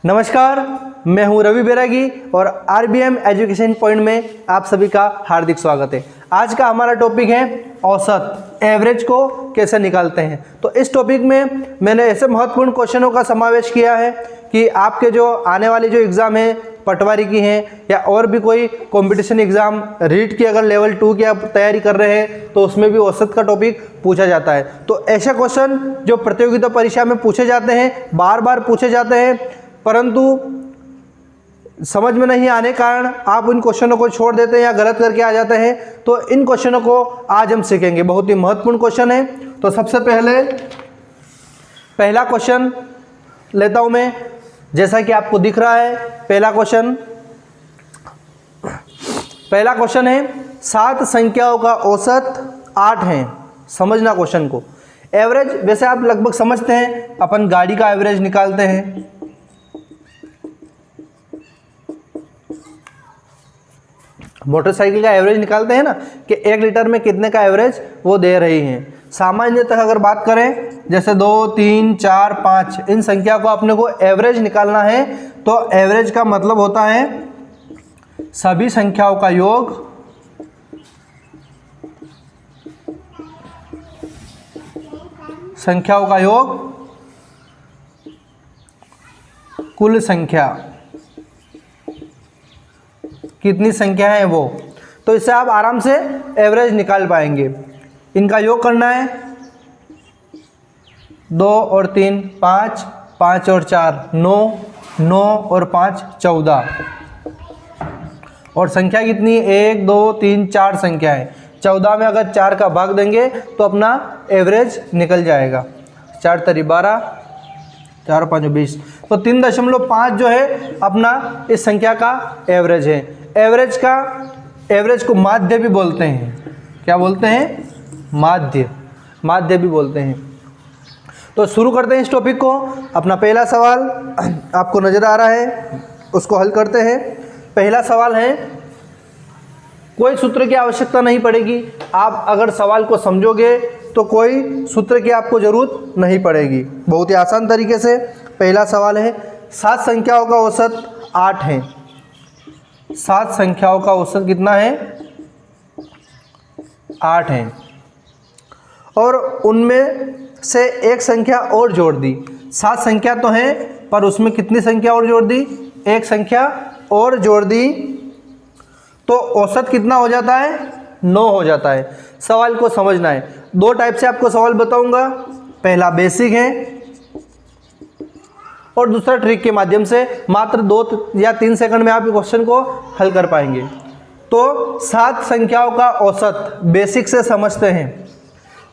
नमस्कार, मैं हूं रवि बैरागी और आरबीएम एजुकेशन पॉइंट में आप सभी का हार्दिक स्वागत है। आज का हमारा टॉपिक है औसत, एवरेज को कैसे निकालते हैं। तो इस टॉपिक में मैंने ऐसे महत्वपूर्ण क्वेश्चनों का समावेश किया है कि आपके जो आने वाली जो एग्ज़ाम है पटवारी की हैं या और भी कोई कंपटीशन एग्ज़ाम रीट की अगर लेवल 2 की आप तैयारी कर रहे हैं तो उसमें भी औसत का टॉपिक पूछा जाता है। तो ऐसे क्वेश्चन जो प्रतियोगिता परीक्षा में पूछे जाते हैं, बार बार पूछे जाते हैं, परंतु समझ में नहीं आने कारण आप उन क्वेश्चनों को छोड़ देते हैं या गलत करके आ जाते हैं। तो इन क्वेश्चनों को आज हम सीखेंगे, बहुत ही महत्वपूर्ण क्वेश्चन है। तो सबसे पहला क्वेश्चन लेता हूं मैं, जैसा कि आपको दिख रहा है। पहला क्वेश्चन है 7 संख्याओं का औसत 8 है। समझना क्वेश्चन को। एवरेज वैसे आप लगभग समझते हैं, अपन गाड़ी का एवरेज निकालते हैं, मोटरसाइकिल का एवरेज निकालते हैं ना कि 1 लीटर में कितने का एवरेज वो दे रही हैं। सामान्यतः अगर बात करें जैसे 2, 3, 4, 5 इन संख्या को अपने को एवरेज निकालना है तो एवरेज का मतलब होता है सभी संख्याओं का योग कुल संख्या, कितनी संख्या है वो। तो इससे आप आराम से एवरेज निकाल पाएंगे। इनका योग करना है 2 और 3 5, 5 और 4 9, 9 और 5 14 और संख्या कितनी 1 2 3 4 संख्या है। 14 में अगर 4 का भाग देंगे तो अपना एवरेज निकल जाएगा। 4 तरी 12, 4 5 20, तो 3.5 जो है अपना इस संख्या का एवरेज है। एवरेज को माध्य भी बोलते हैं। क्या बोलते हैं? माध्य भी बोलते हैं। तो शुरू करते हैं इस टॉपिक को। अपना पहला सवाल आपको नजर आ रहा है, उसको हल करते हैं। पहला सवाल है, कोई सूत्र की आवश्यकता नहीं पड़ेगी। आप अगर सवाल को समझोगे तो कोई सूत्र की आपको जरूरत नहीं पड़ेगी। बहुत ही आसान तरीके से पहला सवाल है, 7 संख्याओं का औसत 8 है। 7 संख्याओं का औसत कितना है? 8 है। और उनमें से एक संख्या और जोड़ दी। 7 संख्या तो है पर उसमें कितनी संख्या और जोड़ दी? एक संख्या और जोड़ दी तो औसत कितना हो जाता है? 9 हो जाता है। सवाल को समझना है। 2 टाइप से आपको सवाल बताऊंगा। पहला बेसिक है और दूसरा ट्रिक के माध्यम से। मात्र 2 या 3 सेकंड में आप क्वेश्चन को हल कर पाएंगे। तो 7 संख्याओं का औसत बेसिक से समझते हैं।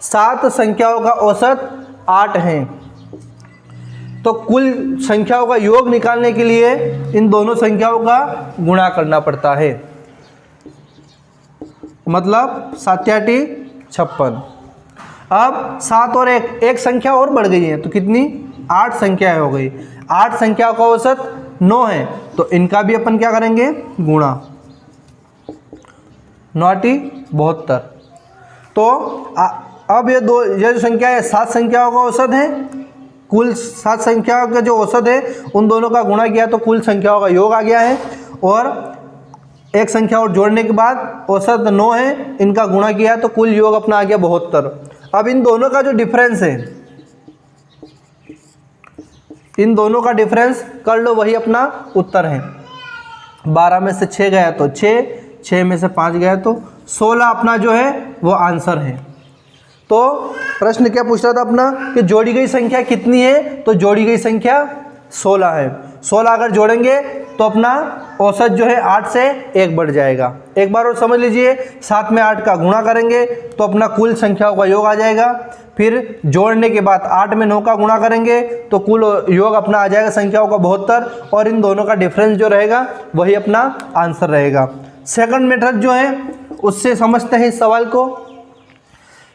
7 संख्याओं का औसत 8 है। तो कुल संख्याओं का योग निकालने के लिए इन दोनों संख्याओं का गुणा करना पड़ता है। मतलब 7 × 56। अब 7 और 1 संख्या और बढ़ गई है तो कितनी? 8 संख्या हो गई। 8 संख्याओं का औसत 9 है तो इनका भी अपन क्या करेंगे? गुणा। 9 × 72। तो अब ये जो संख्या है 7 संख्याओं का औसत है। कुल 7 संख्याओं का जो औसत है उन दोनों का गुणा किया तो कुल संख्याओं का योग आ गया है। और एक संख्या और जोड़ने के बाद औसत 9 है, इनका गुणा किया तो कुल योग अपना आ गया 72। अब इन दोनों का जो डिफरेंस है, इन दोनों का डिफरेंस कर लो, वही अपना उत्तर है। 12 में से 6 गया तो 6, 6 में से 5 गया तो 16 अपना जो है वो आंसर है। तो प्रश्न क्या पूछ रहा था अपना कि जोड़ी गई संख्या कितनी है? तो जोड़ी गई संख्या 16 है। 16 अगर जोड़ेंगे तो अपना औसत जो है 8 से 1 बढ़ जाएगा। एक बार और समझ लीजिए, 7 में 8 का गुणा करेंगे तो अपना कुल संख्याओं का योग आ जाएगा। फिर जोड़ने के बाद 8 में 9 का गुणा करेंगे तो कुल योग अपना आ जाएगा संख्याओं का 72 और इन दोनों का डिफरेंस जो रहेगा वही अपना आंसर रहेगा। सेकंड मेथड जो है उससे समझते हैं इस सवाल को।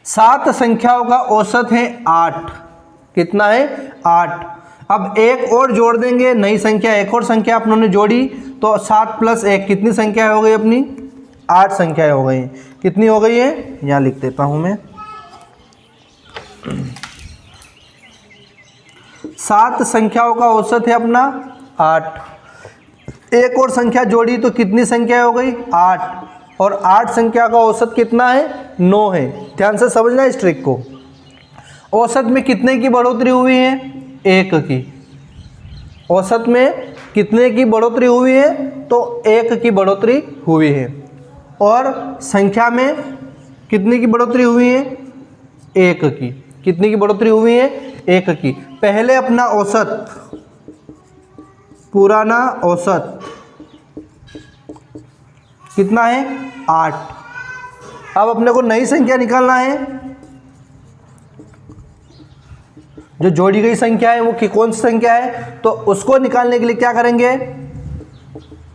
7 संख्याओं का औसत है 8। कितना है? 8। अब एक और जोड़ देंगे, नई संख्या, एक और संख्या अपनों ने जोड़ी तो 7 + 1 कितनी संख्या हो गई अपनी? 8 संख्याएं हो गई। कितनी हो गई है? यहाँ लिख देता हूँ मैं। 7 संख्याओं का औसत है अपना 8। एक और संख्या जोड़ी तो कितनी संख्या हो गई 8, और 8 संख्या का औसत कितना है 9 है। ध्यान से समझना इस ट्रिक को। औसत में कितने की बढ़ोतरी हुई है 1 की। औसत में कितने की बढ़ोतरी हुई है तो 1 की बढ़ोतरी हुई है। और संख्या में कितने की बढ़ोतरी हुई है 1 की। कितनी की बढ़ोतरी हुई है 1 की। पहले अपना औसत, पुराना औसत कितना है 8। अब अपने को नई संख्या निकालना है। जो जोड़ी गई संख्या है वो कौन सी संख्या है, तो उसको निकालने के लिए क्या करेंगे,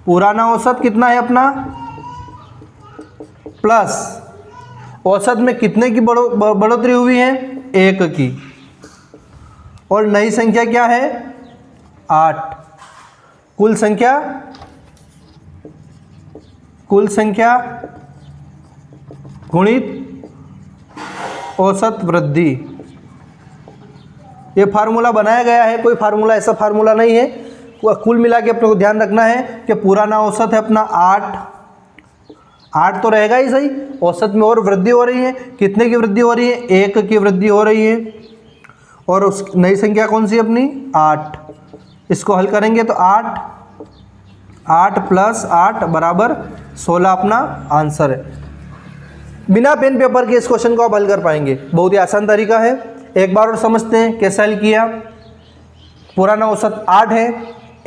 पुराना औसत कितना है अपना प्लस औसत में कितने की बढ़ोतरी हुई है 1 की, और नई संख्या क्या है 8। कुल संख्या गुणित औसत वृद्धि। ये फार्मूला बनाया गया है, कोई फार्मूला ऐसा फार्मूला नहीं है। कुल मिला के अपने को ध्यान रखना है कि पुराना औसत है अपना 8 तो रहेगा ही सही। औसत में और वृद्धि हो रही है, कितने की वृद्धि हो रही है 1 की वृद्धि हो रही है। और उस नई संख्या कौन सी अपनी 8। इसको हल करेंगे तो 8 प्लस 8 बराबर 16 अपना आंसर है। बिना पेन पेपर के इस क्वेश्चन को आप हल कर पाएंगे। बहुत ही आसान तरीका है। एक बार और समझते हैं कैसे हल किया। पुराना औसत 8 है,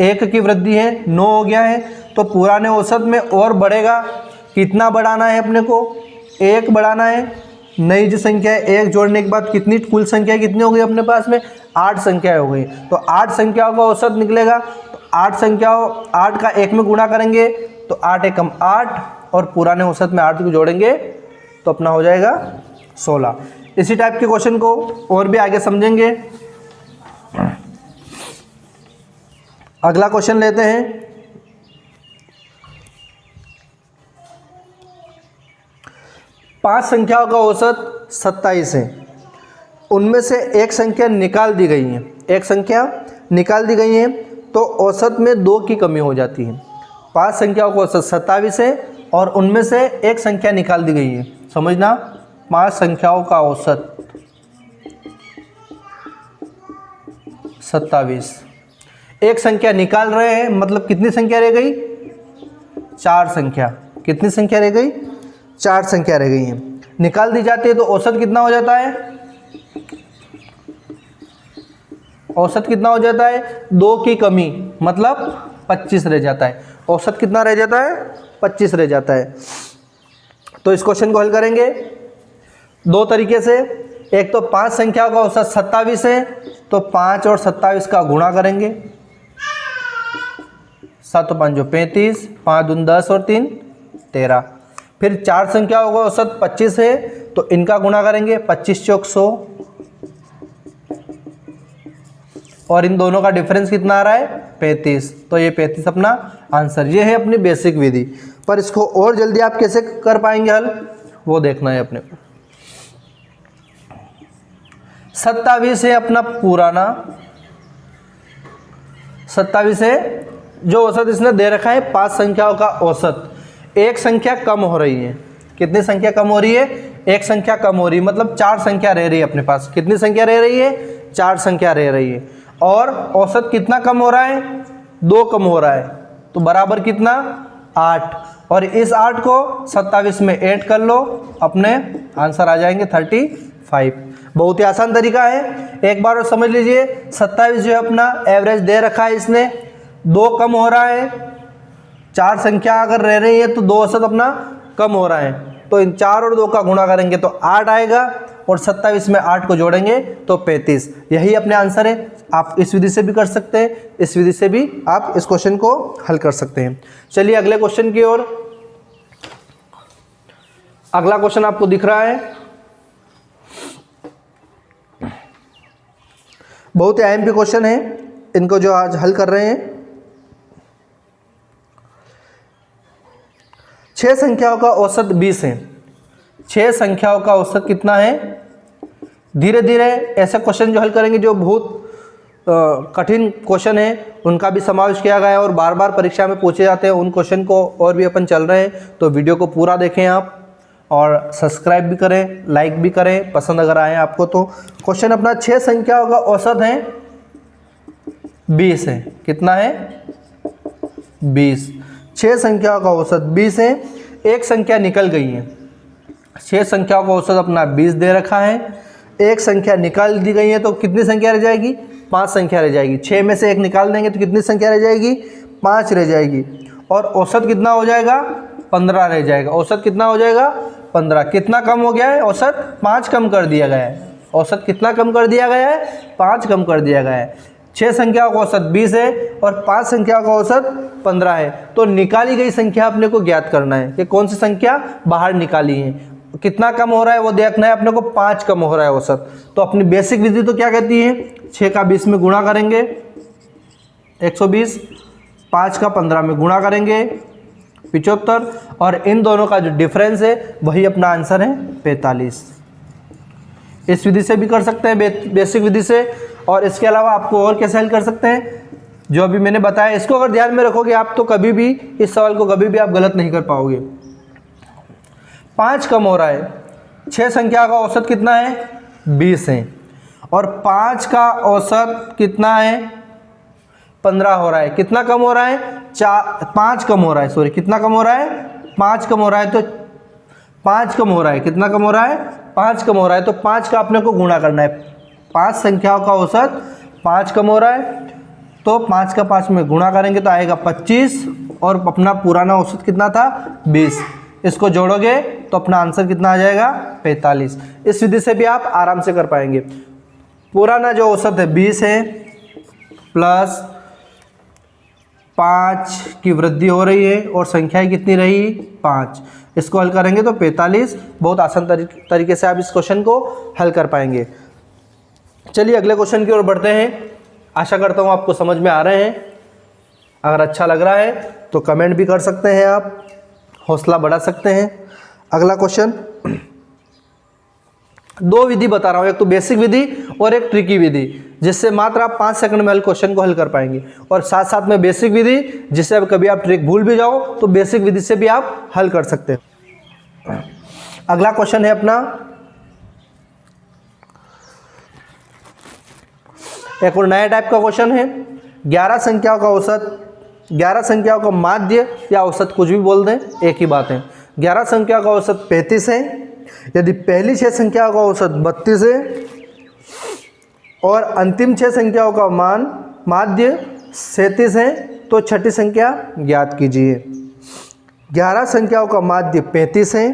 1 की वृद्धि है 9 हो गया है, तो पुराने औसत में और बढ़ेगा। कितना बढ़ाना है अपने को 1 बढ़ाना है। नई जो संख्या है 1 जोड़ने के बाद कितनी कुल संख्या कितनी हो गई अपने पास में 8 संख्या हो गई। तो 8 संख्याओं का औसत निकलेगा। तो 8 संख्याओं 8 का 1 में गुणा करेंगे तो 8 एकम 8, और पुराने औसत में 8 को जोड़ेंगे तो अपना हो जाएगा 16। इसी टाइप के क्वेश्चन को और भी आगे समझेंगे। अगला क्वेश्चन लेते हैं। पांच संख्याओं का औसत 27 है। उनमें से एक संख्या निकाल दी गई है। एक संख्या निकाल दी गई है तो औसत में 2 की कमी हो जाती है। 5 संख्याओं का औसत 27 है और उनमें से एक संख्या निकाल दी गई है। समझना, 5 संख्याओं का औसत 27, एक संख्या निकाल रहे हैं, मतलब कितनी संख्या रह गई 4 संख्या। कितनी संख्या रह गई 4 संख्या रह गई है। निकाल दी जाती है तो औसत कितना हो जाता है, औसत कितना हो जाता है 2 की कमी, मतलब 25 रह जाता है। औसत कितना रह जाता है 25 रह जाता है। तो इस क्वेश्चन को हल करेंगे 2 तरीके से। एक तो 5 संख्याओं का औसत 27 है, तो 5 और 27 का गुणा करेंगे। 7 5 35, 5 दूनी 10 और 3 13। फिर 4 संख्याओं का औसत 25 है, तो इनका गुणा करेंगे। 25 चौक 100, और इन दोनों का डिफरेंस कितना आ रहा है 35। तो ये 35 अपना आंसर। ये है अपनी बेसिक विधि, पर इसको और जल्दी आप कैसे कर पाएंगे हल, वो देखना है अपने को। 27 है अपना पुराना, 27 है जो औसत इसने दे रखा है 5 संख्याओं का औसत। एक संख्या कम हो रही है। कितनी संख्या कम हो रही है, एक संख्या कम हो रही है, मतलब 4 संख्या रह रही है अपने पास। कितनी संख्या रह रही है 4 संख्या रह रही है। और औसत कितना कम हो रहा है 2 कम हो रहा है, तो बराबर कितना 8। और इस 8 को 27 में ऐड कर लो, अपने आंसर आ जाएंगे 35। बहुत ही आसान तरीका है, एक बार और समझ लीजिए। 27 जो है अपना एवरेज दे रखा है इसने, 2 कम हो रहा है। 4 संख्या अगर रह रही है तो 2 औसत अपना कम हो रहा है, तो इन 4 और 2 का गुणा करेंगे तो 8 आएगा, और 27 में 8 को जोड़ेंगे तो 35। यही अपने आंसर है। आप इस विधि से भी कर सकते हैं, इस विधि से भी आप इस क्वेश्चन को हल कर सकते हैं। चलिए अगले क्वेश्चन की ओर। अगला क्वेश्चन आपको दिख रहा है, बहुत ही IMP क्वेश्चन है, इनको जो आज हल कर रहे हैं। 6 संख्याओं का औसत 20 है। 6 संख्याओं का औसत कितना है। धीरे धीरे ऐसे क्वेश्चन जो हल करेंगे जो बहुत कठिन क्वेश्चन है उनका भी समावेश किया गया है और बार बार परीक्षा में पूछे जाते हैं उन क्वेश्चन को और भी अपन चल रहे हैं। तो वीडियो को पूरा देखें आप और सब्सक्राइब भी करें, लाइक भी करें पसंद अगर आए आपको तो। क्वेश्चन अपना 6 संख्याओं का औसत है 20 है। कितना है? 20। 6 संख्याओं का औसत 20 है। एक संख्या निकल गई है। 6 संख्याओं का औसत अपना 20 दे रखा है। एक संख्या निकाल दी गई है तो कितनी संख्या रह जाएगी? 5 संख्या रह जाएगी। 6 में से एक निकाल देंगे तो कितनी संख्या रह जाएगी? 5 रह जाएगी। और औसत कितना हो जाएगा? 15 रह जाएगा। औसत कितना हो जाएगा? 15। कितना कम हो गया है? औसत 5 कम कर दिया गया है। औसत कितना कम कर दिया गया है? 5 कम कर दिया गया है। 6 संख्याओं का औसत 20 है और 5 संख्याओं का औसत 15 है। तो निकाली गई संख्या अपने को ज्ञात करना है कि कौन सी संख्या बाहर निकाली है। कितना कम हो रहा है वो देखना है अपने को। 5 कम हो रहा है औसत। तो अपनी बेसिक विधि तो क्या कहती है? 6 का 20 में गुणा करेंगे 120, 5 का 15 में गुणा करेंगे 75 और इन दोनों का जो डिफरेंस है वही अपना आंसर है 45। इस विधि से भी कर सकते हैं, बेसिक विधि से। और इसके अलावा आपको और कैसे हल कर सकते हैं जो अभी मैंने बताया, इसको अगर ध्यान में रखोगे आप तो कभी भी इस सवाल को कभी भी आप गलत नहीं कर पाओगे। 5 कम हो रहा है। 6 संख्या का औसत कितना है? 20 है और 5 का औसत कितना है? 15 हो रहा है। कितना कम हो रहा है? 5 कम हो रहा है। सॉरी, कितना कम हो रहा है? 5 कम हो रहा है। तो 5 कम हो रहा है। कितना कम हो रहा है? 5 कम हो रहा है। तो 5 का अपने को गुणा करना है। 5 संख्याओं का औसत 5 कम हो रहा है तो 5 का 5 में गुणा करेंगे तो आएगा 25 और अपना पुराना औसत कितना था? 20। इसको जोड़ोगे तो अपना आंसर कितना आ जाएगा? 45। इस विधि से भी आप आराम से कर पाएंगे। पुराना जो औसत है 20 है प्लस 5 की वृद्धि हो रही है और संख्याएं कितनी रही? 5। इसको हल करेंगे तो 45। बहुत आसान तरीके से आप इस क्वेश्चन को हल कर पाएंगे। चलिए अगले क्वेश्चन की ओर बढ़ते हैं। आशा करता हूँ आपको समझ में आ रहे हैं। अगर अच्छा लग रहा है तो कमेंट भी कर सकते हैं, आप हौसला बढ़ा सकते हैं। अगला क्वेश्चन, 2 विधि बता रहा हूँ, एक तो बेसिक विधि और एक ट्रिकी विधि, जिससे मात्र आप 5 सेकंड में क्वेश्चन को हल कर पाएंगे। और साथ साथ में बेसिक विधि, जिससे अब कभी आप ट्रिक भूल भी जाओ तो बेसिक विधि से भी आप हल कर सकते हैं। अगला क्वेश्चन है अपना एक और नया टाइप का क्वेश्चन है। 11 संख्याओं का औसत, 11 संख्याओं का माध्य या औसत कुछ भी बोल दें, एक ही बात है। 11 संख्याओं का औसत 35 है। यदि पहली 6 संख्याओं का औसत 32 है और अंतिम 6 संख्याओं का मान माध्य 37 है तो छठी संख्या ज्ञात कीजिए। 11 संख्याओं का माध्य 35 है।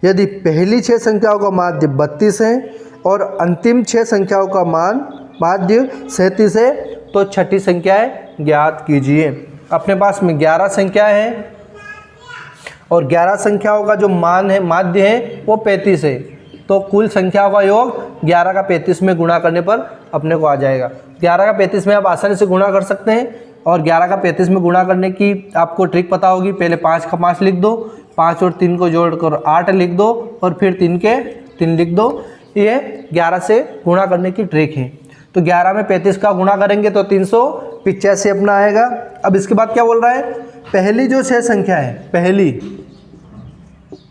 यदि पहली 6 संख्याओं का माध्य 32 है और अंतिम 6 संख्याओं का मान माध्य 37 है तो छठी संख्याएं ज्ञात कीजिए। अपने पास में 11 संख्याएं हैं और 11 संख्याओं का जो मान है माध्य है वो 35 है। तो कुल संख्याओं का योग 11 का 35 में गुणा करने पर अपने को आ जाएगा। 11 का 35 में आप आसानी से गुणा कर सकते हैं। और 11 का 35 में गुणा करने की आपको ट्रिक पता होगी। पहले 5 का 5 लिख दो, 5 और 3 को जोड़कर 8 लिख दो और फिर 3 के 3 लिख दो। ये 11 से गुणा करने की ट्रिक है। तो 11 में 35 का गुणा करेंगे तो 385 अपना आएगा। अब इसके बाद क्या बोल रहा है? पहली जो 6 संख्या है,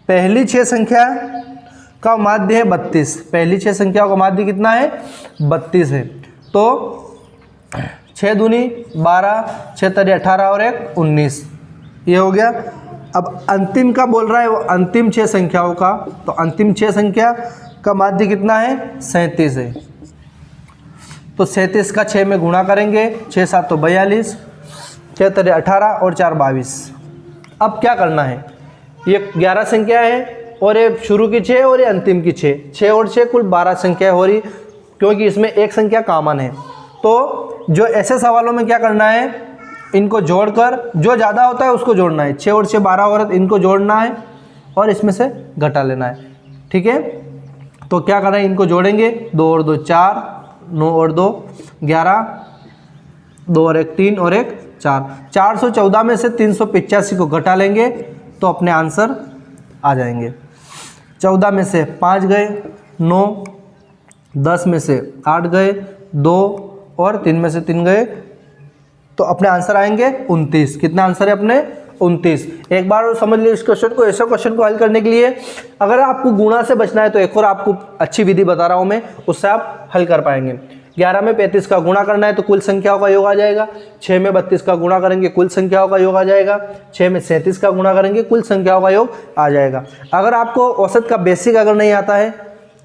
पहली 6 संख्या का माध्य है 32। पहली 6 संख्याओं का माध्य कितना है? 32 है। तो 6 दूनी 12, 6 तरी 18 और 1 19, ये हो गया। अब अंतिम का बोल रहा है वो अंतिम 6 संख्याओं का, तो अंतिम 6 संख्या का माध्य कितना है? 37 है। तो 37 का 6 में गुणा करेंगे, 6 7 तो 42, 6 तरी 18 और 4 22। अब क्या करना है? ये 11 संख्या है और ये शुरू की 6 और ये अंतिम की 6, 6 और 6 कुल 12 संख्या हो रही, क्योंकि इसमें एक संख्या कॉमन है। तो जो ऐसे सवालों में क्या करना है, इनको जोड़कर जो ज़्यादा होता है उसको जोड़ना है। 6 और 6 12 हो रहा है, इनको जोड़ना है और इसमें से घटा लेना है। ठीक है, तो क्या करना है? इनको जोड़ेंगे, 2 और 2 4, 9 और 2 11, 2 और 1 3 और 1 4। 414 में से 385 को घटा लेंगे तो अपने आंसर आ जाएंगे। 14 में से 5 गए, 9, 10 में से 8 गए, 2 और 3 में से 3 गए तो अपने आंसर आएंगे 29। कितना आंसर है अपने 29। एक बार और समझ लीजिए इस क्वेश्चन को। ऐसा क्वेश्चन को हल करने के लिए अगर आपको गुणा से बचना है तो एक और आपको अच्छी विधि बता रहा हूँ मैं, उससे आप हल कर पाएंगे। 11 में 35 का गुणा करना है तो कुल संख्याओं का योग आ जाएगा। 6 में 32 का गुणा करेंगे कुल संख्याओं का योग आ जाएगा। 6 में 37 का गुणा करेंगे कुल संख्याओं का योग आ जाएगा। अगर आपको औसत का बेसिक अगर नहीं आता है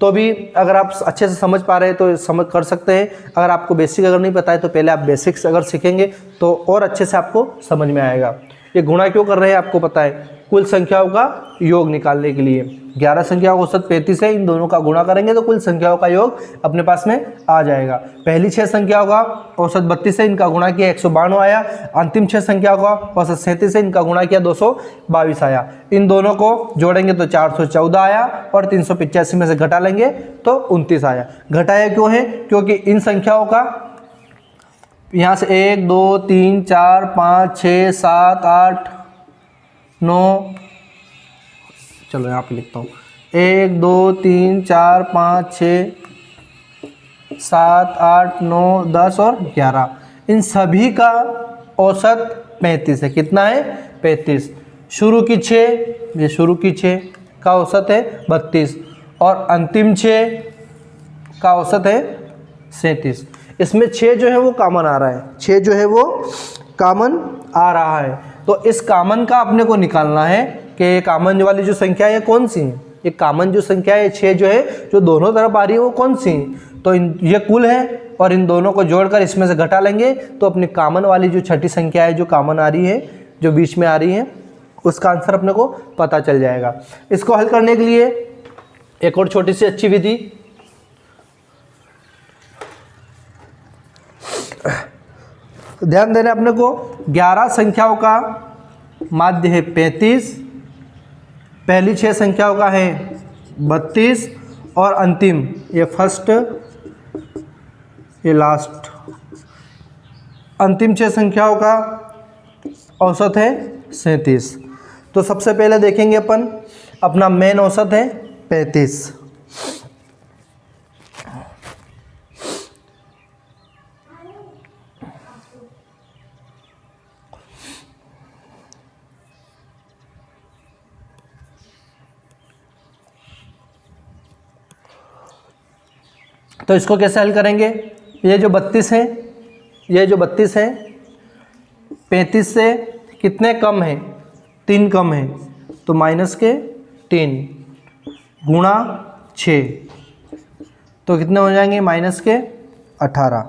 तो भी अगर आप अच्छे से समझ पा रहे हैं तो समझ कर सकते हैं। अगर आपको बेसिक अगर नहीं पता है तो पहले आप बेसिक्स अगर सीखेंगे तो और अच्छे से आपको समझ में आएगा। ये गुणा क्यों कर रहे हैं आपको पता है, कुल संख्याओं का योग निकालने के लिए। 11 संख्याओं का औसत 35 है, इन दोनों का गुणा करेंगे तो कुल संख्याओं का योग अपने पास में आ जाएगा। पहली 6 संख्याओं का औसत 32 है, इनका गुणा किया 192 आया। अंतिम 6 संख्याओं का औसत 37 है, इनका गुणा किया 222 आया। इन दोनों को जोड़ेंगे तो 414 आया और 385 में से घटा लेंगे तो 29 आया। घटाया क्यों है, क्योंकि इन संख्याओं का यहाँ से 1 2 3 4 5 6 7 8 9, चलो यहाँ पे लिखता हूँ 1 2 3 4 5 6 7 8 9 10 और 11, इन सभी का औसत 35 है। कितना है 35। शुरू की 6, ये शुरू की 6 का औसत है 32 और अंतिम 6 का औसत है 37। इसमें 6 जो है वो कॉमन आ रहा है, 6 जो है वो कॉमन आ रहा है। तो इस कॉमन का अपने को निकालना है कि कॉमन वाली जो संख्या है कौन सी है। ये कॉमन जो संख्या है 6 जो है जो दोनों तरफ आ रही है वो कौन सी है। तो ये कुल है और इन दोनों को जोड़कर इसमें से घटा लेंगे तो अपनी कॉमन वाली जो छठी संख्या है जो कॉमन आ रही है जो बीच में आ रही है उसका आंसर अपने को पता चल जाएगा। इसको हल करने के लिए एक और छोटी सी अच्छी विधि, ध्यान देना अपने को। 11 संख्याओं का माध्य है 35, पहली 6 संख्याओं का है 32 और अंतिम ये फर्स्ट ये लास्ट, अंतिम 6 संख्याओं का औसत है 37। तो सबसे पहले देखेंगे अपन अपना मेन औसत है 35। तो इसको कैसे हल करेंगे, ये जो 32 है, ये जो 32 है 35 से कितने कम है, 3 कम है तो माइनस के 3 गुणा 6 तो कितने हो जाएंगे माइनस के 18।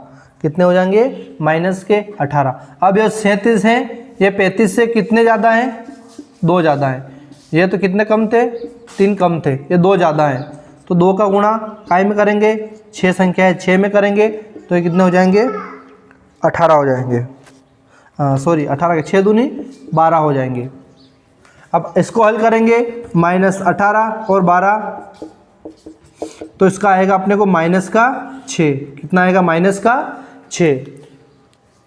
कितने हो जाएंगे माइनस के 18। अब ये 37 है, ये 35 से कितने ज़्यादा हैं, 2 ज़्यादा हैं। ये तो कितने कम थे, 3 कम थे, ये 2 ज़्यादा हैं। तो 2 का गुणा काय में करेंगे, 6 संख्या है 6 में करेंगे तो ये कितने हो जाएंगे 18 हो जाएंगे। सॉरी 18 के 6 दूनी 12 हो जाएंगे। अब इसको हल करेंगे -18 और 12 तो इसका आएगा अपने को माइनस का 6। कितना आएगा माइनस का 6।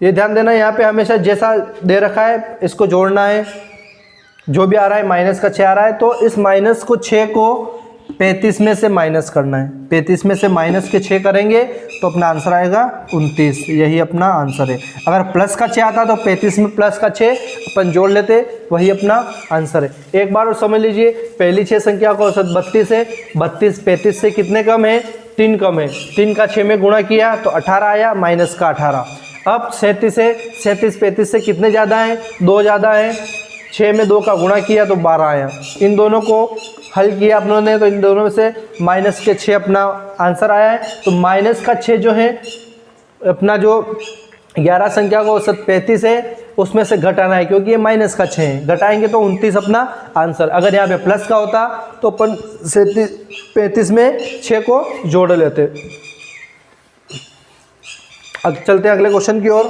ये ध्यान देना यहाँ पे हमेशा जैसा दे रखा है इसको जोड़ना है, जो भी आ रहा है माइनस का 6 आ रहा है तो इस माइनस को 6 को 35 में से माइनस करना है। 35 में से माइनस के 6 करेंगे तो अपना आंसर आएगा 29। यही अपना आंसर है। अगर प्लस का 6 आता तो 35 में प्लस का 6 अपन जोड़ लेते, वही अपना आंसर है। एक बार और समझ लीजिए, पहली 6 संख्या का औसत 32 है। 32 35 से कितने कम है, 3 कम है। 3 का 6 में गुणा किया तो 18 आया, माइनस का 18। अब 37 है, 37 35 से कितने ज़्यादा हैं, 2 ज़्यादा हैं। 6 में 2 का गुणा किया तो 12 आया। इन दोनों को हल किया अपनों ने तो इन दोनों में से माइनस के 6 अपना आंसर आया है। तो माइनस का 6 जो है अपना जो 11 संख्या का औसत 35 है उसमें से घटाना है, क्योंकि ये माइनस का 6 है। घटाएंगे तो 29 अपना आंसर। अगर यहाँ पे प्लस का होता तो अपन 35 में 6 को जोड़ लेते। अब चलते हैं अगले क्वेश्चन की ओर।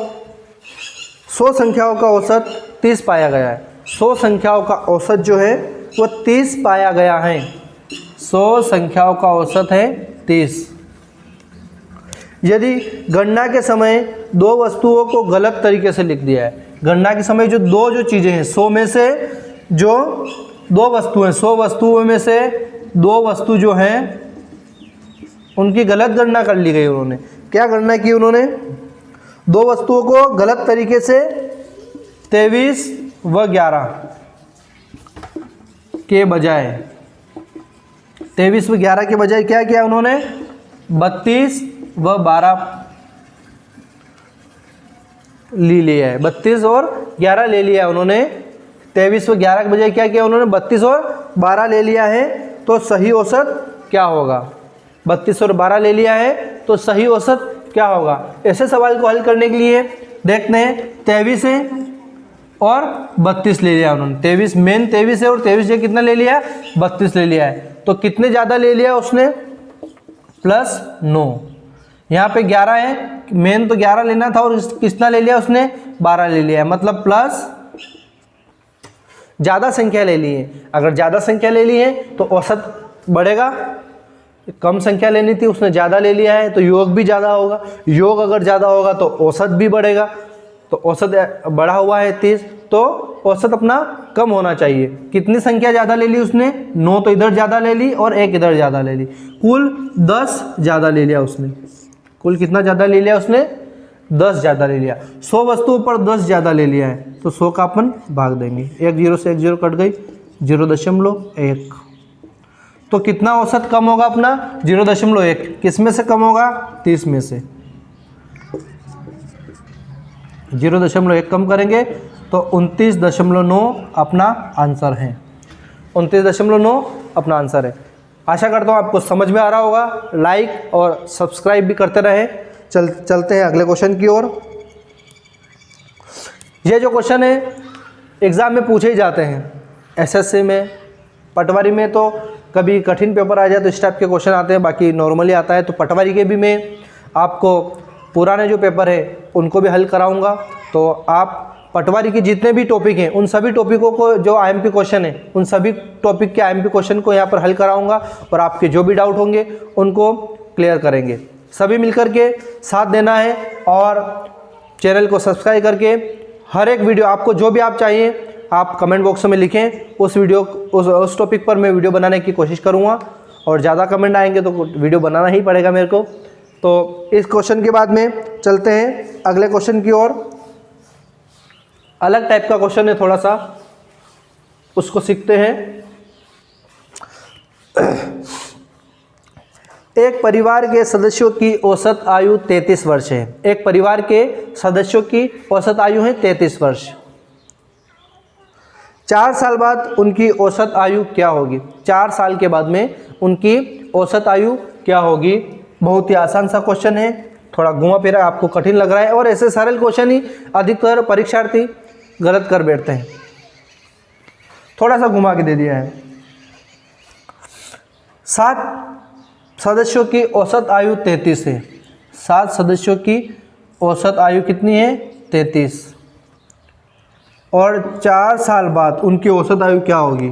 100 संख्याओं का औसत 30 पाया गया है। 100 संख्याओं का औसत जो है वो 30 पाया गया है। 100 संख्याओं का औसत है 30। यदि गणना के समय 2 वस्तुओं को गलत तरीके से लिख दिया है, गणना के समय जो चीज़ें हैं 100 में से जो 2 वस्तु हैं, 100 वस्तुओं में से 2 वस्तु जो हैं उनकी गलत गणना कर ली गई। उन्होंने क्या गणना की, उन्होंने दो वस्तुओं को गलत तरीके से 23 व 11 के बजाय 23 व 11 के बजाय क्या किया उन्होंने, 32 व 12 ले लिया है। 32 और 11 ले लिया है उन्होंने। 23 व 11 के बजाय क्या किया उन्होंने, 32 और 12 ले लिया है। तो सही औसत क्या होगा, 32 और 12 ले लिया है तो सही औसत क्या होगा। ऐसे सवाल को हल करने के लिए देखते हैं, 23 है और 32 ले लिया उन्होंने। 23 मेन 23 है और 23 से कितना ले लिया, 32 ले लिया है। तो कितने ज़्यादा ले लिया उसने, +9। यहाँ पे 11 है, मेन तो 11 लेना था और कितना ले लिया उसने, 12 ले लिया है। मतलब प्लस ज़्यादा संख्या ले ली है। अगर ज़्यादा संख्या ले ली है तो औसत बढ़ेगा, कम संख्या लेनी थी उसने ज़्यादा ले लिया है तो योग भी ज़्यादा होगा। योग अगर ज़्यादा होगा तो औसत भी बढ़ेगा। तो औसत बढ़ा हुआ है 30, तो औसत अपना कम होना चाहिए। कितनी संख्या ज़्यादा ले ली उसने, 9 तो इधर ज़्यादा ले ली और 1 इधर ज़्यादा ले ली, कुल 10 ज़्यादा ले लिया उसने। कुल कितना ज़्यादा ले लिया उसने, 10 ज़्यादा ले लिया। 100 वस्तुओं पर 10 ज़्यादा ले लिया है तो 100 का अपन भाग देंगे। 1 0 से 1 0 कट गई, 0.1। तो कितना औसत कम होगा अपना, 0.1। किस में से कम होगा, 30 में से। 0.1 कम करेंगे तो 29.9 अपना आंसर है। 29.9 अपना आंसर है। आशा करता हूँ आपको समझ में आ रहा होगा। लाइक और सब्सक्राइब भी करते रहें। चलते हैं अगले क्वेश्चन की ओर। ये जो क्वेश्चन है एग्ज़ाम में पूछे ही जाते हैं। एसएससी में, पटवारी में तो कभी कठिन पेपर आ जाए तो इस टाइप के क्वेश्चन आते हैं, बाकी नॉर्मली आता है। तो पटवारी के भी मैं आपको पुराने जो पेपर है उनको भी हल कराऊंगा। तो आप पटवारी के जितने भी टॉपिक हैं उन सभी टॉपिकों को, जो आईएमपी क्वेश्चन है उन सभी टॉपिक के आईएमपी क्वेश्चन को यहाँ पर हल कराऊंगा और आपके जो भी डाउट होंगे उनको क्लियर करेंगे। सभी मिलकर के साथ देना है और चैनल को सब्सक्राइब करके हर एक वीडियो आपको जो भी आप चाहिए आप कमेंट बॉक्स में लिखें। उस टॉपिक पर मैं वीडियो बनाने की कोशिश करूँगा और ज़्यादा कमेंट आएंगे तो वीडियो बनाना ही पड़ेगा मेरे को। तो इस क्वेश्चन के बाद में चलते हैं अगले क्वेश्चन की ओर। अलग टाइप का क्वेश्चन है थोड़ा सा, उसको सीखते हैं। एक परिवार के सदस्यों की औसत आयु 33 वर्ष है। एक परिवार के सदस्यों की औसत आयु है 33 वर्ष। 4 साल बाद उनकी औसत आयु क्या होगी। 4 साल के बाद में उनकी औसत आयु क्या होगी। बहुत ही आसान सा क्वेश्चन है, थोड़ा घुमा फिरा आपको कठिन लग रहा है और ऐसे सरल क्वेश्चन ही अधिकतर परीक्षार्थी गलत कर बैठते हैं। थोड़ा सा घुमा के दे दिया है। 7 सदस्यों की औसत आयु 33 है। 7 सदस्यों की औसत आयु कितनी है, 33। और 4 साल बाद उनकी औसत आयु क्या होगी।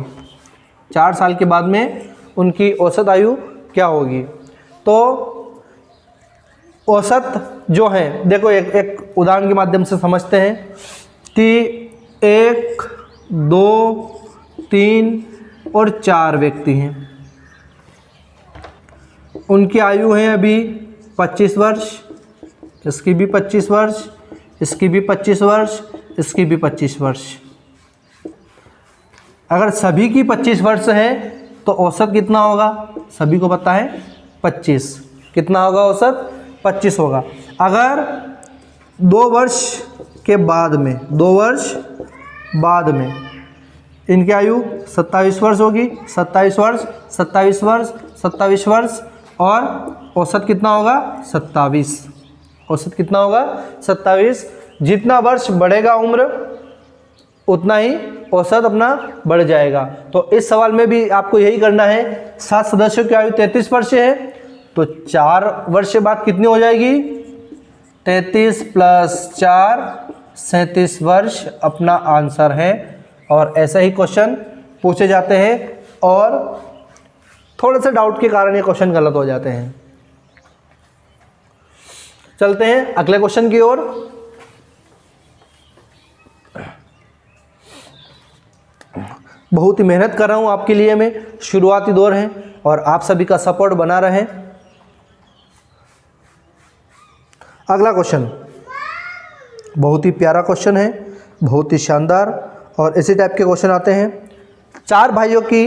4 साल के बाद में उनकी औसत आयु क्या होगी। तो औसत जो है, देखो एक उदाहरण के माध्यम से समझते हैं कि 1 2 3 और 4 व्यक्ति हैं। उनकी आयु है अभी 25 वर्ष, इसकी भी 25 वर्ष, इसकी भी 25 वर्ष, इसकी भी 25 वर्ष। अगर सभी की 25 वर्ष है तो औसत कितना होगा, सभी को पता है 25। कितना होगा औसत, 25 होगा। अगर 2 वर्ष के बाद में, 2 वर्ष बाद में इनकी आयु 27 वर्ष होगी। 27 वर्ष, 27 वर्ष, 27 वर्ष और औसत कितना होगा, 27। औसत कितना होगा, 27। जितना वर्ष बढ़ेगा उम्र उतना ही औसत अपना बढ़ जाएगा। तो इस सवाल में भी आपको यही करना है। 7 सदस्यों की आयु 33 वर्ष है तो 4 वर्ष बाद कितनी हो जाएगी, 33 + 4 37 वर्ष अपना आंसर है। और ऐसा ही क्वेश्चन पूछे जाते हैं और थोड़े से डाउट के कारण ये क्वेश्चन गलत हो जाते हैं। चलते हैं अगले क्वेश्चन की ओर। बहुत ही मेहनत कर रहा हूं आपके लिए मैं, शुरुआती दौर है और आप सभी का सपोर्ट बना रहे। अगला क्वेश्चन, बहुत ही प्यारा क्वेश्चन है, बहुत ही शानदार। और इसी टाइप के क्वेश्चन आते हैं। 4 भाइयों की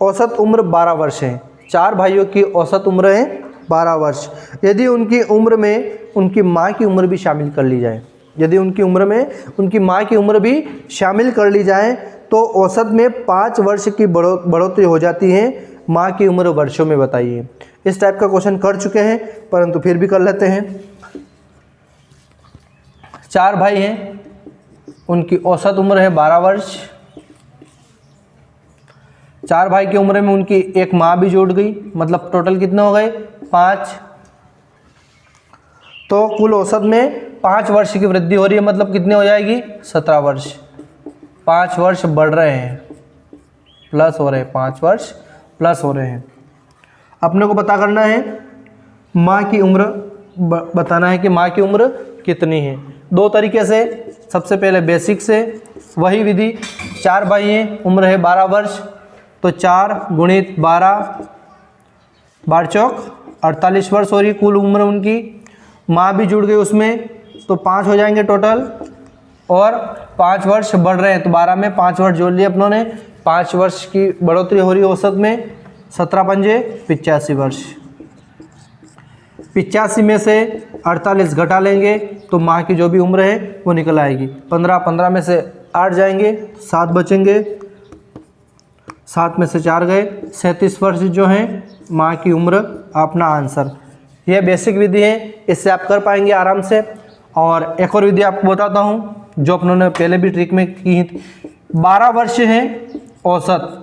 औसत उम्र 12 वर्ष है। 4 भाइयों की औसत उम्र है 12 वर्ष। यदि उनकी उम्र में उनकी माँ की उम्र भी शामिल कर ली जाए, यदि उनकी उम्र में उनकी माँ की उम्र भी शामिल कर ली जाए तो औसत में 5 वर्ष की बढ़ोतरी हो जाती है। माँ की उम्र वर्षों में बताइए। इस टाइप का क्वेश्चन कर चुके हैं, परंतु फिर भी कर लेते हैं। 4 भाई हैं, उनकी औसत उम्र है 12 वर्ष। 4 भाई की उम्र में उनकी एक माँ भी जुड़ गई, मतलब टोटल कितने हो गए 5। तो कुल औसत में 5 वर्ष की वृद्धि हो रही है, मतलब कितने हो जाएगी 17 वर्ष। 5 वर्ष बढ़ रहे हैं, प्लस हो रहे हैं, 5 वर्ष प्लस हो रहे हैं। अपने को पता करना है माँ की उम्र, बताना है कि माँ की उम्र कितनी है। 2 तरीके से, सबसे पहले बेसिक से, वही विधि। 4 भाई हैं, उम्र है 12 वर्ष, तो 4 गुणित 12, 12 चौक 48 वर्ष हो रही कुल उम्र उनकी। माँ भी जुड़ गई उसमें, तो 5 हो जाएंगे टोटल, और 5 वर्ष बढ़ रहे हैं, तो 12 में 5 वर्ष जोड़ लिए अपनों ने। 5 वर्ष की बढ़ोतरी हो रही है औसत में। 17 पंजे 85 वर्ष। 85 में से 48 घटा लेंगे तो माँ की जो भी उम्र है वो निकल आएगी। 15 में से 8 जाएंगे, 7 बचेंगे, 7 में से 4 गए, 37 वर्ष जो हैं माँ की उम्र, अपना आंसर। यह बेसिक विधि है, इससे आप कर पाएंगे आराम से। और एक और विधि आपको बताता हूँ जो अपनों ने पहले भी ट्रिक में की थी। 12 वर्ष है औसत,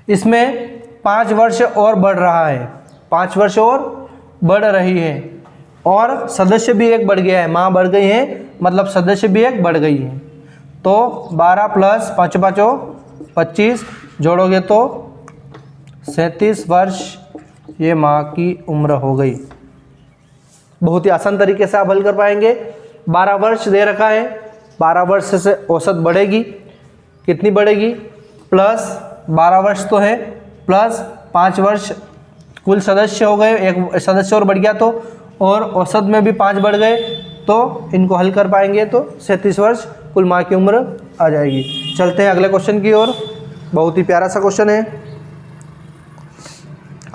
इसमें 5 वर्ष और बढ़ रहा है, 5 वर्ष और बढ़ रही है, और सदस्य भी एक बढ़ गया है, माँ बढ़ गई है, मतलब सदस्य भी एक बढ़ गई है। तो 12 प्लस 5 5 25 जोड़ोगे तो 37 वर्ष ये माँ की उम्र हो गई। बहुत ही आसान तरीके से आप हल कर पाएंगे। 12 वर्ष दे रखा है, 12 वर्ष से औसत बढ़ेगी, कितनी बढ़ेगी, प्लस 12 वर्ष तो है, प्लस 5 वर्ष कुल सदस्य हो गए, एक सदस्य और बढ़ गया तो, और औसत में भी 5 बढ़ गए, तो इनको हल कर पाएंगे तो 37 वर्ष कुल माँ की उम्र आ जाएगी। चलते हैं अगले क्वेश्चन की ओर। बहुत ही प्यारा सा क्वेश्चन है,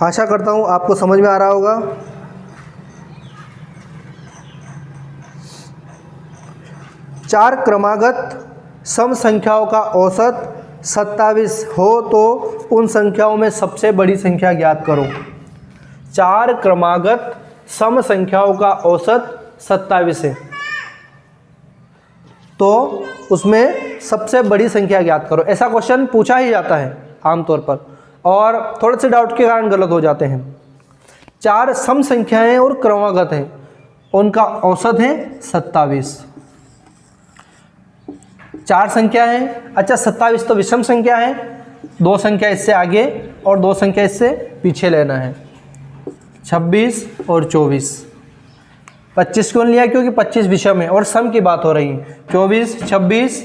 आशा करता हूँ आपको समझ में आ रहा होगा। चार क्रमागत सम संख्याओं का औसत 27 हो तो उन संख्याओं में सबसे बड़ी संख्या ज्ञात करो। 4 क्रमागत सम संख्याओं का औसत 27 है, तो उसमें सबसे बड़ी संख्या ज्ञात करो। ऐसा क्वेश्चन पूछा ही जाता है आमतौर पर, और थोड़े से डाउट के कारण गलत हो जाते हैं। 4 सम संख्याएं और क्रमागत हैं, उनका औसत है 27। 4 संख्या है, अच्छा 27 तो विषम संख्या है, 2 संख्या इससे आगे और 2 संख्या इससे पीछे लेना है। 26 और 24। 25 क्यों लिया, क्योंकि 25 विषम है और सम की बात हो रही है। 24, 26,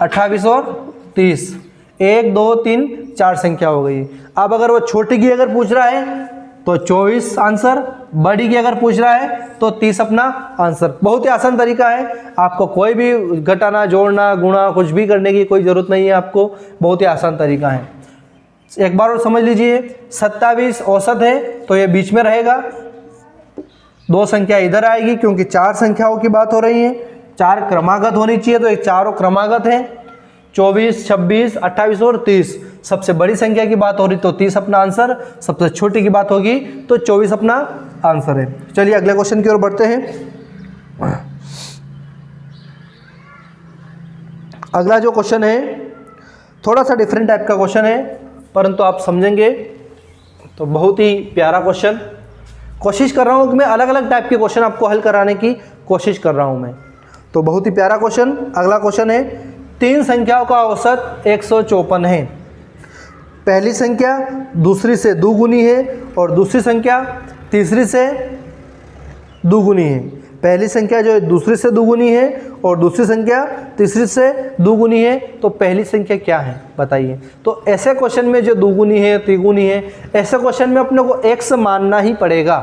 28 और 30, 1 2 3 4 संख्या हो गई। अब अगर वो छोटी की अगर पूछ रहा है तो 24 आंसर, बड़ी की अगर पूछ रहा है तो 30 अपना आंसर। बहुत ही आसान तरीका है, आपको कोई भी घटाना, जोड़ना, गुणा कुछ भी करने की कोई ज़रूरत नहीं है आपको, बहुत ही आसान तरीका है। एक बार और समझ लीजिए, 27 औसत है तो ये बीच में रहेगा, 2 संख्या इधर आएगी क्योंकि 4 संख्याओं की बात हो रही है। 4 क्रमागत होनी चाहिए तो ये चारों क्रमागत हैं। 24, 26, 28 और 30, सबसे बड़ी संख्या की बात हो रही तो 30 अपना आंसर, सबसे छोटी की बात होगी तो 24 अपना आंसर है। चलिए अगले क्वेश्चन की ओर बढ़ते हैं। अगला जो क्वेश्चन है थोड़ा सा डिफरेंट टाइप का क्वेश्चन है, परंतु आप समझेंगे तो बहुत ही प्यारा क्वेश्चन। कोशिश कर रहा हूँ कि मैं अलग अलग टाइप के क्वेश्चन आपको हल कराने की कोशिश कर रहा हूँ मैं, तो बहुत ही प्यारा क्वेश्चन। अगला क्वेश्चन है, 3 संख्याओं का औसत 154 है। पहली संख्या दूसरी से दुगुनी है और दूसरी संख्या तीसरी से दुगुनी है। पहली संख्या जो है दूसरी से दुगुनी है और दूसरी संख्या तीसरी से दुगुनी है, तो पहली संख्या क्या है बताइए। तो ऐसे क्वेश्चन में जो दुगुनी है, त्रिगुनी है, ऐसे क्वेश्चन में अपने को x मानना ही पड़ेगा।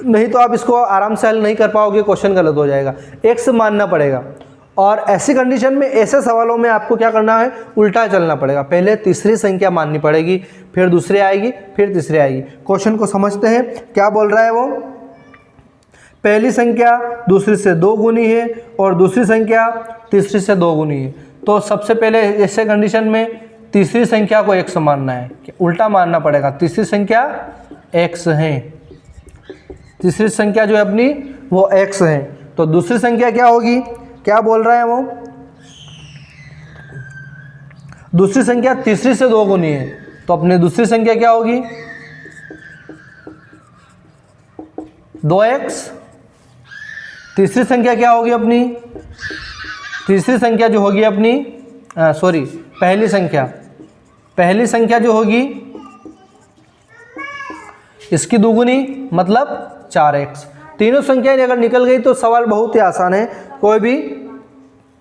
नहीं तो आप इसको आराम से हल नहीं कर पाओगे, क्वेश्चन गलत हो जाएगा, x मानना पड़ेगा। और ऐसी कंडीशन में, ऐसे सवालों में आपको क्या करना है, उल्टा चलना पड़ेगा। पहले तीसरी संख्या माननी पड़ेगी, फिर दूसरी आएगी, फिर तीसरी आएगी। क्वेश्चन को समझते हैं क्या बोल रहा है वो। पहली संख्या दूसरी से 2 गुनी है और दूसरी संख्या तीसरी से 2 गुनी है। तो सबसे पहले ऐसे कंडीशन में तीसरी संख्या को x मानना है, उल्टा मानना पड़ेगा। तीसरी संख्या x है, तीसरी संख्या जो है अपनी वो x है। तो दूसरी संख्या क्या होगी, क्या बोल रहा है वो, दूसरी संख्या तीसरी से 2 गुनी है। तो अपनी दूसरी संख्या क्या होगी, 2x। तीसरी संख्या क्या होगी अपनी, तीसरी संख्या जो होगी अपनी पहली संख्या जो होगी इसकी दुगुनी मतलब 4x। तीनों संख्याएं अगर निकल गई तो सवाल बहुत ही आसान है, कोई भी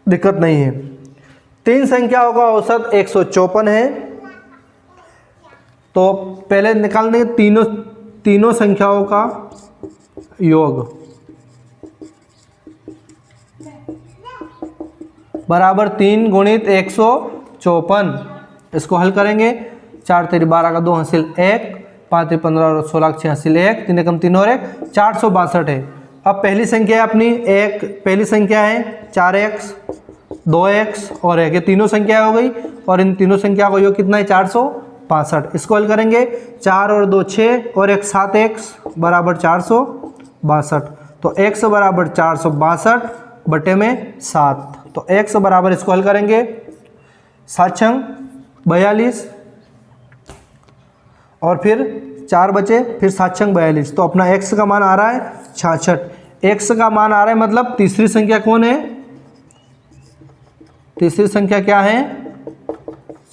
दिक्कत नहीं है। 3 संख्याओं का औसत 154 है। तो पहले निकाल देंगे तीनों संख्याओं का योग बराबर 3 गुणित 154। इसको हल करेंगे, 4 तेरी 12 का 2 हासिल 1, 5 तेरी 15 और 16 6 हासिल 1, 3 एकम 3 और 1 462 है। अब पहली संख्या है अपनी पहली संख्या है 4x 2x और 1, ये तीनों संख्या हो गई और इन तीनों संख्या का योग कितना है 462। इसको हल करेंगे, 4 और 2 6 और 1 7x बराबर 462। तो x बराबर 462 बटे में 7। तो x बराबर, इसको हल करेंगे, 7 छंग 42 और फिर 4 बचे, फिर 7 छंग 42। तो अपना x का मान आ रहा है 66। x का मान आ रहा है मतलब तीसरी संख्या कौन है, तीसरी संख्या क्या है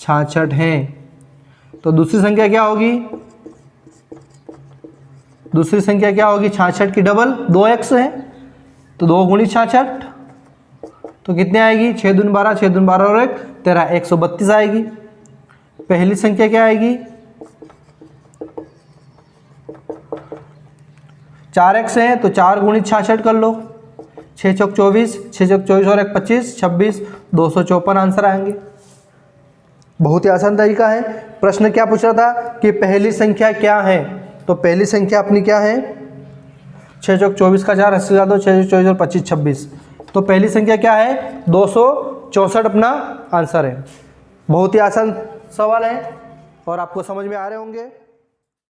66 है। तो दूसरी संख्या क्या होगी, दूसरी संख्या क्या होगी 66 की डबल 2x है। तो 2 गुणी 66 तो कितने आएगी, 6 दूनी 12, 6 दूनी 12 और 1 13, 132 आएगी। पहली संख्या क्या आएगी 4x है, तो 4 गुणित 66 कर लो, 6 चौक 24, 6 चौक 24 और 1 25, 26, 254 आंसर आएंगे। बहुत ही आसान तरीका है। प्रश्न क्या पूछ रहा था कि पहली संख्या क्या है, तो पहली संख्या अपनी क्या है 6 चौक 24 का 4 80 दो, 6 चौक 24 और 25 26। तो पहली संख्या क्या है 264 अपना आंसर है। बहुत ही आसान सवाल है और आपको समझ में आ रहे होंगे।